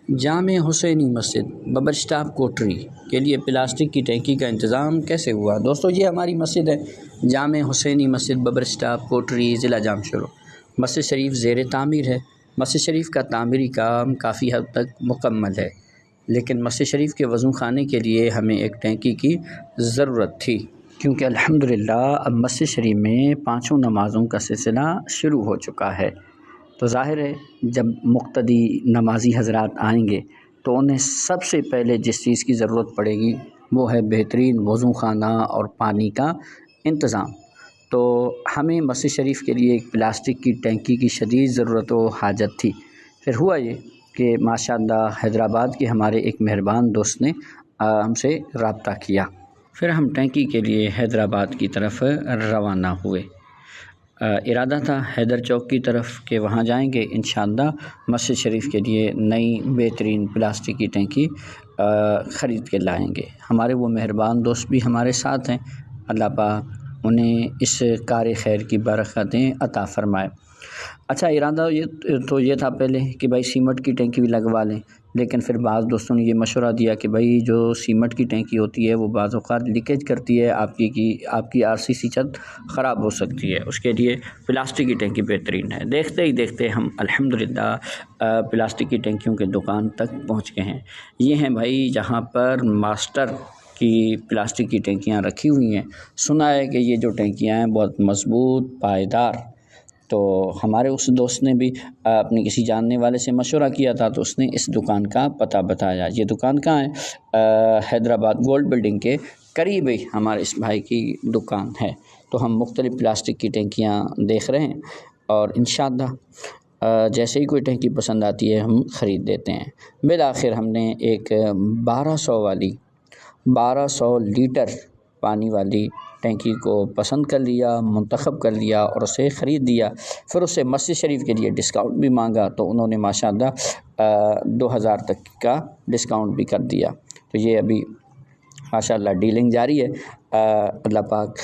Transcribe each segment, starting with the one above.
جامع حسینی مسجد ببر stop Kotri کے لیے plastic کی ٹینکی کا انتظام کیسے ہوا؟ دوستو یہ ہماری مسجد ہے، جامع حسینی مسجد ببر اسٹاپ کوٹری، ضلع جام شورو۔ مسجد شریف زیر تعمیر ہے۔ مسجد شریف کا تعمیری کام کافی حد تک مکمل ہے، لیکن مسجد شریف کے وضو خانے کے لیے ہمیں ایک ٹینکی کی ضرورت تھی، کیونکہ الحمدللہ اب مسجد شریف میں 5 نمازوں کا سلسلہ شروع ہو چکا ہے۔ تو ظاہر ہے جب مقتدی نمازی حضرات آئیں گے تو انہیں سب سے پہلے جس چیز کی ضرورت پڑے گی وہ ہے بہترین وضو خانہ اور پانی کا انتظام۔ تو ہمیں مسجد شریف کے لیے ایک پلاسٹک کی ٹینکی کی شدید ضرورت و حاجت تھی۔ پھر ہوا یہ کہ ماشاءاللہ حیدرآباد کے ہمارے ایک مہربان دوست نے ہم سے رابطہ کیا، پھر ہم ٹینکی کے لیے حیدرآباد کی طرف روانہ ہوئے۔ ارادہ تھا حیدر چوک کی طرف کہ وہاں جائیں گے، انشاءاللہ مسجد شریف کے لیے نئی بہترین پلاسٹک کی ٹینکی خرید کے لائیں گے۔ ہمارے وہ مہربان دوست بھی ہمارے ساتھ ہیں، اللہ پاک انہیں اس کار خیر کی برکتیں عطا فرمائے۔ اچھا ارادہ یہ تھا پہلے کہ بھائی سیمنٹ کی ٹینکی بھی لگوا لیں، لیکن پھر بعض دوستوں نے یہ مشورہ دیا کہ بھائی جو سیمنٹ کی ٹینکی ہوتی ہے وہ بعض اوقات لیکیج کرتی ہے، آپ کی RCC چھت خراب ہو سکتی ہے، اس کے لیے پلاسٹک کی ٹینکی بہترین ہے۔ دیکھتے ہی دیکھتے ہم الحمدللہ پلاسٹک کی ٹینکیوں کے دکان تک پہنچ گئے ہیں۔ یہ ہیں بھائی جہاں پر ماسٹر کی پلاسٹک کی ٹینکیاں رکھی ہوئی ہیں۔ سنا ہے کہ یہ جو ٹینکیاں ہیں بہت مضبوط، پائیدار۔ تو ہمارے اس دوست نے بھی اپنے کسی جاننے والے سے مشورہ کیا تھا، تو اس نے اس دکان کا پتہ بتایا۔ یہ دکان کہاں ہے؟ حیدرآباد گولڈ بلڈنگ کے قریب ہی ہمارے اس بھائی کی دکان ہے۔ تو ہم مختلف پلاسٹک کی ٹینکیاں دیکھ رہے ہیں اور انشاءاللہ جیسے ہی کوئی ٹینکی پسند آتی ہے ہم خرید دیتے ہیں۔ بالآخر ہم نے ایک 1200 لیٹر پانی والی ٹینکی کو پسند کر لیا، منتخب کر لیا اور اسے خرید دیا۔ پھر اسے مسجد شریف کے لیے ڈسکاؤنٹ بھی مانگا تو انہوں نے ماشاءاللہ 2000 تک کا ڈسکاؤنٹ بھی کر دیا۔ تو یہ ابھی ماشاءاللہ ڈیلنگ جاری ہے۔ اللہ پاک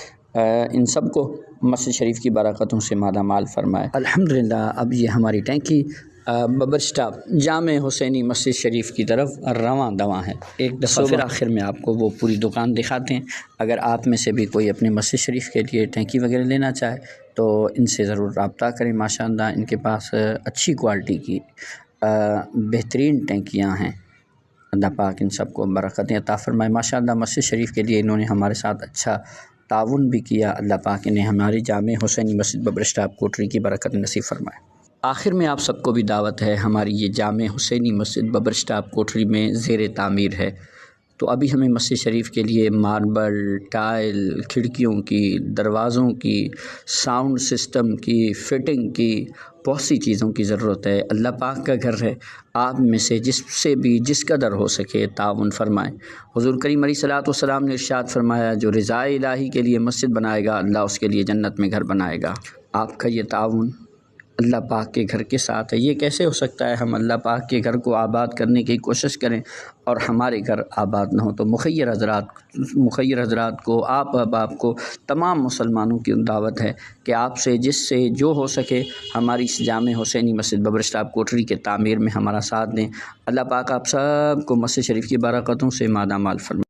ان سب کو مسجد شریف کی برکتوں سے مالا مال فرمائے۔ الحمدللہ اب یہ ہماری ٹینکی ببر اسٹاپ جامع حسینی مسجد شریف کی طرف رواں دواں ہے۔ ایک دفعہ پھر آخر میں آپ کو وہ پوری دکان دکھاتے ہیں۔ اگر آپ میں سے بھی کوئی اپنے مسجد شریف کے لیے ٹینکی وغیرہ لینا چاہے تو ان سے ضرور رابطہ کریں۔ ماشاءاللہ ان کے پاس اچھی کوالٹی کی بہترین ٹینکیاں ہیں۔ اللہ پاک ان سب کو برکتیں عطا فرمائے۔ ماشاءاللہ مسجد شریف کے لیے انہوں نے ہمارے ساتھ اچھا تعاون بھی کیا۔ اللہ پاک انہیں ہماری جامع حسینی مسجد ببر اسٹاپ کوٹری کی برکت نصیب فرمائے۔ آخر میں آپ سب کو بھی دعوت ہے، ہماری یہ جامع حسینی مسجد ببر اسٹاپ کوٹری میں زیر تعمیر ہے۔ تو ابھی ہمیں مسجد شریف کے لیے ماربل، ٹائل، کھڑکیوں کی، دروازوں کی، ساؤنڈ سسٹم کی، فٹنگ کی، بہت سی چیزوں کی ضرورت ہے۔ اللہ پاک کا گھر ہے، آپ میں سے جس قدر ہو سکے تعاون فرمائیں۔ حضور کریم علیہ الصلوۃ والسلام نے ارشاد فرمایا، جو رضائے الہی کے لیے مسجد بنائے گا اللہ اس کے لیے جنت میں گھر بنائے گا۔ آپ کا یہ تعاون اللہ پاک کے گھر کے ساتھ ہے۔ یہ کیسے ہو سکتا ہے ہم اللہ پاک کے گھر کو آباد کرنے کی کوشش کریں اور ہمارے گھر آباد نہ ہو؟ تو مخیر حضرات کو، آپ احباب کو، تمام مسلمانوں کی دعوت ہے کہ آپ سے جس سے جو ہو سکے ہماری اس جامع حسینی مسجد ببر اسٹاپ کوٹری کے تعمیر میں ہمارا ساتھ دیں۔ اللہ پاک آپ سب کو مسجد شریف کی برکتوں سے مالا مال فرمائے۔